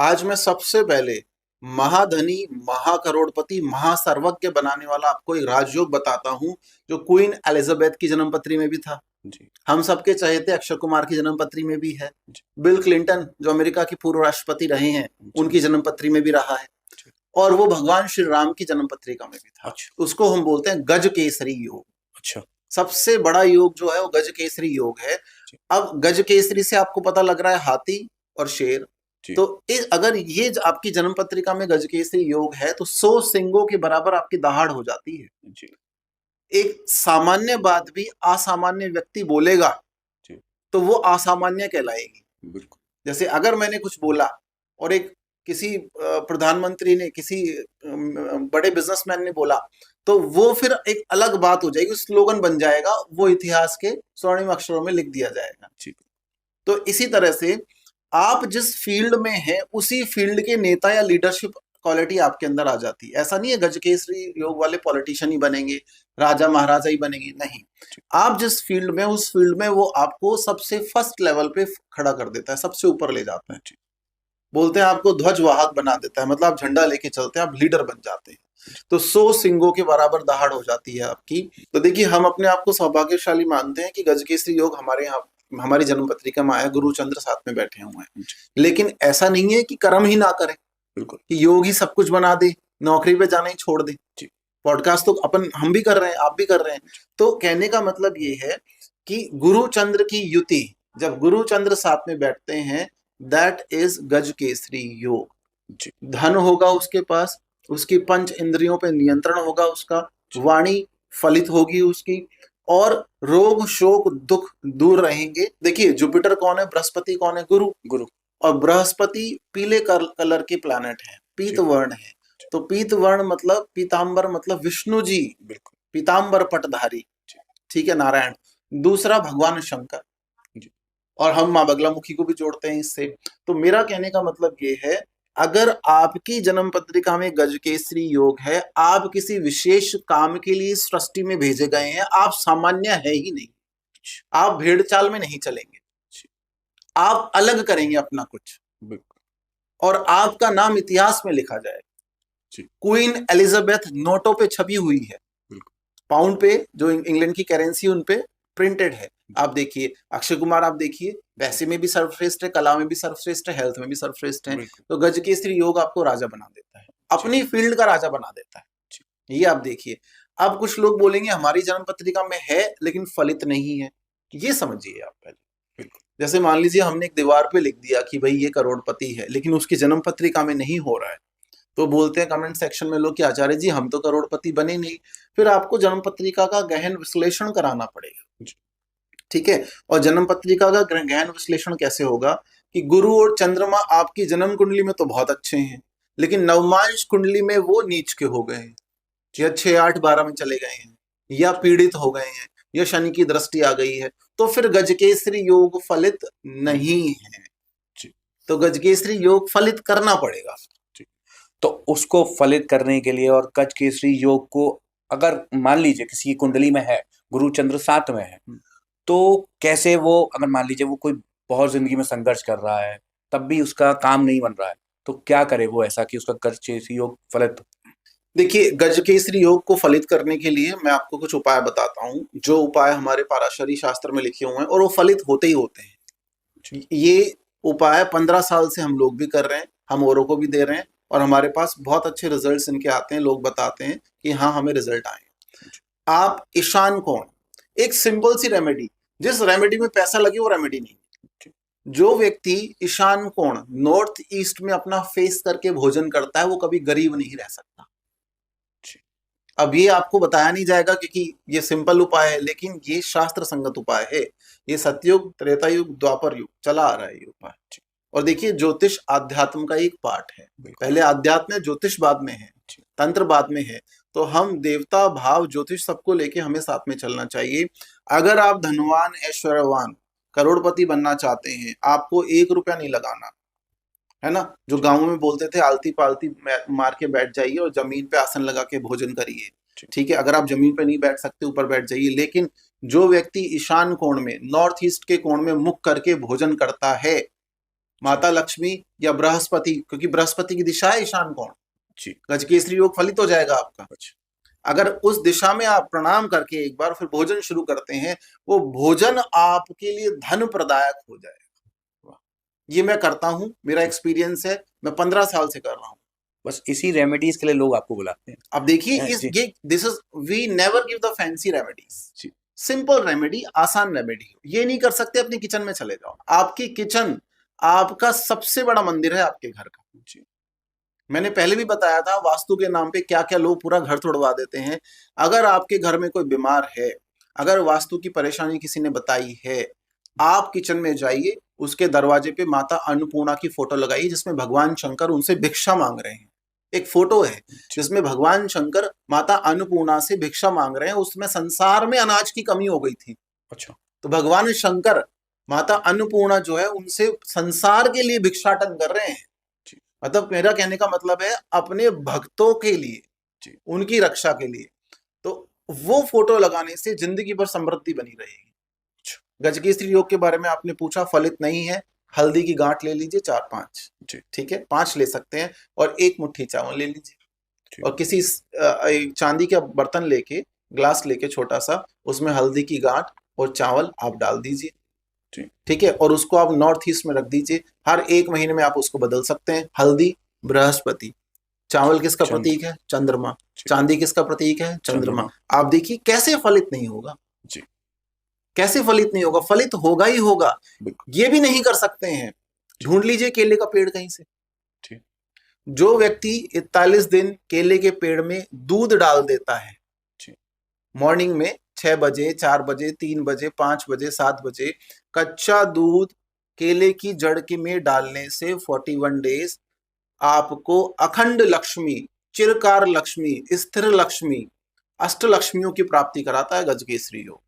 आज मैं सबसे पहले महाधनी, महाकरोड़पति, महासर्वज्ञ बनाने वाला आपको एक राजयोग बताता हूं, जो क्वीन एलिजाबेथ की जन्मपत्री में भी था। जी। हम सबके चहेते अक्षय कुमार की जन्मपत्री में भी है। जी। बिल क्लिंटन जो अमेरिका के पूर्व राष्ट्रपति रहे हैं, जी। उनकी जन्मपत्री में भी रहा है। जी। और वो भगवान श्री राम की जन्मपत्रिका में भी था। अच्छा। उसको हम बोलते हैं गज केसरी योग। अच्छा। सबसे बड़ा योग जो है वो गज केसरी योग है। जी। अब गज केसरी से आपको पता लग रहा है हाथी और शेर। जी। तो अगर ये आपकी जन्म पत्रिका में गज केसरी योग है तो 100 सिंगों के बराबर आपकी दहाड़ हो जाती है। जी। एक सामान्य बात भी असामान्य व्यक्ति बोलेगा जी। तो वो असामान्य कहलाएगी। बिल्कुल। जैसे अगर मैंने कुछ बोला और एक किसी प्रधानमंत्री ने, किसी बड़े बिजनेसमैन ने बोला, तो वो फिर एक अलग बात हो जाएगी, स्लोगन बन जाएगा, वो इतिहास के स्वर्णिम अक्षरों में लिख दिया जाएगा। जी। तो इसी तरह से आप जिस फील्ड में हैं उसी फील्ड के नेता या लीडरशिप क्वालिटी आपके अंदर आ जाती है। ऐसा नहीं है गजकेसरी योग वाले पॉलिटिशियन ही बनेंगे, राजा महाराजा ही बनेंगे, नहीं। आप जिस फील्ड में, उस फील्ड में वो आपको सबसे फर्स्ट लेवल पे खड़ा कर देता है, सबसे ऊपर ले जाता है। बोलते हैं आपको ध्वजवाहक बना देता है, मतलब आप झंडा लेके चलते हैं, आप लीडर बन जाते हैं। तो 100 सिंगों के बराबर दहाड़ हो जाती है आपकी। तो देखिए, हम अपने आप को सौभाग्यशाली मानते हैं कि गजकेसरी योग हमारे यहाँ, हमारी जन्म पत्रिका में आया, गुरु चंद्र साथ में बैठे हुए हैं। लेकिन ऐसा नहीं है कि कर्म ही ना करें, बिल्कुल, कि योग ही सब कुछ बना दे, नौकरी पे जाना ही छोड़ दे। पॉडकास्ट तो हम भी कर रहे हैं, आप भी कर रहे हैं। तो कहने का मतलब ये है कि गुरु चंद्र की युति, जब गुरु चंद्र साथ में बैठते हैं, दैट इज गज केसरी योग। धन होगा उसके पास, उसकी पंच इंद्रियों पे नियंत्रण होगा, उसका वाणी फलित होगी उसकी, और रोग शोक दुख दूर रहेंगे। देखिए, जुपिटर कौन है, बृहस्पति कौन है, गुरु। और बृहस्पति पीले कलर के प्लैनेट है, पीत वर्ण है। तो पीत वर्ण मतलब पीतांबर, मतलब विष्णु जी, बिल्कुल पीतांबर पटधारी, ठीक है, नारायण। दूसरा भगवान शंकर, और हम माँ बगलामुखी को भी जोड़ते हैं इससे। तो मेरा कहने का मतलब ये है, अगर आपकी जन्म पत्रिका में गजकेसरी योग है, आप किसी विशेष काम के लिए सृष्टि में भेजे गए हैं। आप सामान्य है ही नहीं, आप भेड़ चाल में नहीं चलेंगे, आप अलग करेंगे अपना कुछ, और आपका नाम इतिहास में लिखा जाएगा। क्वीन एलिजाबेथ नोटों पे छपी हुई है, पाउंड पे, जो इंग्लैंड की करेंसी, उन पे प्रिंटेड है। आप देखिए, अक्षय कुमार आप देखिए, वैसे में भी सर्वश्रेष्ठ है, कला में भी सर्वश्रेष्ठ है, हेल्थ में भी सर्वश्रेष्ठ है। तो गजकेसरी योग आपको राजा बना देता है, अपनी फील्ड का राजा बना देता है। ये आप देखिए। अब कुछ लोग बोलेंगे हमारी जन्म पत्रिका में है लेकिन फलित नहीं है, ये समझिए आप पहले। जैसे मान लीजिए हमने एक दीवार पे लिख दिया कि भाई ये करोड़पति है, लेकिन उसकी जन्म पत्रिका में नहीं हो रहा है, तो बोलते हैं कमेंट सेक्शन में लोग कि आचार्य जी हम तो करोड़पति बने नहीं। फिर आपको जन्म पत्रिका का गहन विश्लेषण कराना पड़ेगा, ठीक है। और जन्म पत्रिका का गहन विश्लेषण कैसे होगा कि गुरु और चंद्रमा आपकी जन्म कुंडली में तो बहुत अच्छे हैं, लेकिन नवमांश कुंडली में वो नीच के हो गए हैं, या 6, 8, 12 में चले गए हैं, या पीड़ित हो गए हैं, या शनि की दृष्टि आ गई है, तो फिर गजकेसरी योग फलित नहीं है। तो गजकेसरी योग फलित करना पड़ेगा। तो उसको फलित करने के लिए, और गजकेसरी योग को अगर मान लीजिए किसी की कुंडली में है, गुरु चंद्र साथ में है, तो कैसे वो, अगर मान लीजिए वो कोई बहुत जिंदगी में संघर्ष कर रहा है, तब भी उसका काम नहीं बन रहा है, तो क्या करे वो ऐसा कि उसका गजकेसरी योग फलित? देखिए, गजकेसरी योग को फलित करने के लिए मैं आपको कुछ उपाय बताता हूँ, जो उपाय हमारे पाराशरी शास्त्र में लिखे हुए हैं, और वो फलित होते ही होते हैं। ये उपाय 15 साल से हम लोग भी कर रहे हैं, हम औरों को भी दे रहे हैं, और हमारे पास बहुत अच्छे रिजल्ट्स इनके आते हैं। लोग बताते हैं कि हाँ, हमें रिजल्ट आए। आप ईशान कोण, एक सिंपल सी रेमेडी, जिस रेमेडी में पैसा लगे वो रेमेडी नहीं। जो व्यक्ति ईशान कोण, नॉर्थ ईस्ट में अपना फेस करके भोजन करता है, वो कभी गरीब नहीं रह सकता। अब ये आपको बताया नहीं जाएगा क्योंकि ये सिंपल उपाय है, लेकिन ये शास्त्र संगत उपाय है। ये सतयुग, त्रेता युग, द्वापर युग चला आ रहा है ये उपाय। और देखिए, ज्योतिष आध्यात्म का एक पार्ट है। पहले आध्यात्म है, ज्योतिष बाद में है, तंत्र बाद में है। तो हम देवता भाव ज्योतिष सबको लेके हमें साथ में चलना चाहिए। अगर आप धनवान, ऐश्वर्यवान, करोड़पति बनना चाहते हैं, आपको 1 रुपया नहीं लगाना है ना। जो गांव में बोलते थे, आलती पालती मार के बैठ जाइए और जमीन पे आसन लगा के भोजन करिए, ठीक है। अगर आप जमीन पे नहीं बैठ सकते, ऊपर बैठ जाइए। लेकिन जो व्यक्ति ईशान कोण में, नॉर्थ ईस्ट के कोण में मुख करके भोजन करता है, माता लक्ष्मी या बृहस्पति, क्योंकि बृहस्पति की दिशा है ईशान कोण, जी। गजकेसरी योग फलित हो जाएगा आपका। अच्छा। अगर उस दिशा में आप प्रणाम करके एक बार फिर भोजन शुरू करते हैं, वो भोजन आपके लिए धन प्रदायक हो जाएगा। ये मैं करता हूं, मेरा एक्सपीरियंस है, मैं 15 साल से कर रहा हूं। बस इसी रेमेडीज के लिए लोग आपको बुलाते हैं। अब देखिए हैं, इस जी। ये this is, we never give the fancy remedies, simple remedy, आसान रेमेडी। ये नहीं कर सकते अपनी किचन में चले जाओ, आपकी किचन आपका सबसे बड़ा मंदिर है आपके घर का। जी। मैंने पहले भी बताया था वास्तु के नाम पे क्या क्या लोग पूरा घर तोड़वा देते हैं। अगर आपके घर में कोई बीमार है, अगर वास्तु की परेशानी किसी ने बताई है, आप किचन में जाइए, उसके दरवाजे पे माता अन्नपूर्णा की फोटो लगाइए जिसमें भगवान शंकर उनसे भिक्षा मांग रहे हैं। एक फोटो है जिसमें भगवान शंकर माता अन्नपूर्णा से भिक्षा मांग रहे हैं, उसमें संसार में अनाज की कमी हो गई थी। अच्छा। तो भगवान शंकर माता अन्नपूर्णा जो है उनसे संसार के लिए भिक्षाटन कर रहे हैं। मतलब मेरा कहने का मतलब है अपने भक्तों के लिए, उनकी रक्षा के लिए। तो वो फोटो लगाने से जिंदगी भर समृद्धि बनी रहेगी। गजकेसरी योग के बारे में आपने पूछा, फलित नहीं है। हल्दी की गांठ ले लीजिए 4-5, ठीक है, 5 ले सकते हैं, और 1 मुट्ठी चावल ले लीजिए, और किसी एक चांदी का बर्तन लेके, ग्लास लेके छोटा सा, उसमें हल्दी की गांठ और चावल आप डाल दीजिए, ठीक है, और उसको आप नॉर्थ ईस्ट में रख दीजिए। हर 1 महीने में आप उसको बदल सकते हैं। हल्दी बृहस्पति, चावल किसका प्रतीक है? चंद्रमा, चांदी किसका प्रतीक है? चंद्रमा। आप देखिए कैसे फलित नहीं होगा जी, कैसे फलित नहीं होगा? फलित होगा ही होगा। ये भी नहीं कर सकते हैं, ढूंढ लीजिए केले का पेड़ कहीं से। जो व्यक्ति 41 दिन केले के पेड़ में दूध डाल देता है, मॉर्निंग में 6 बजे, 4 बजे, 3 बजे, 5 बजे, 7 बजे, कच्चा दूध केले की जड़ के में डालने से 41 डेज आपको अखंड लक्ष्मी, चिरकार लक्ष्मी, स्थिर लक्ष्मी, अष्ट लक्ष्मियों की प्राप्ति कराता है गजकेसरी योग।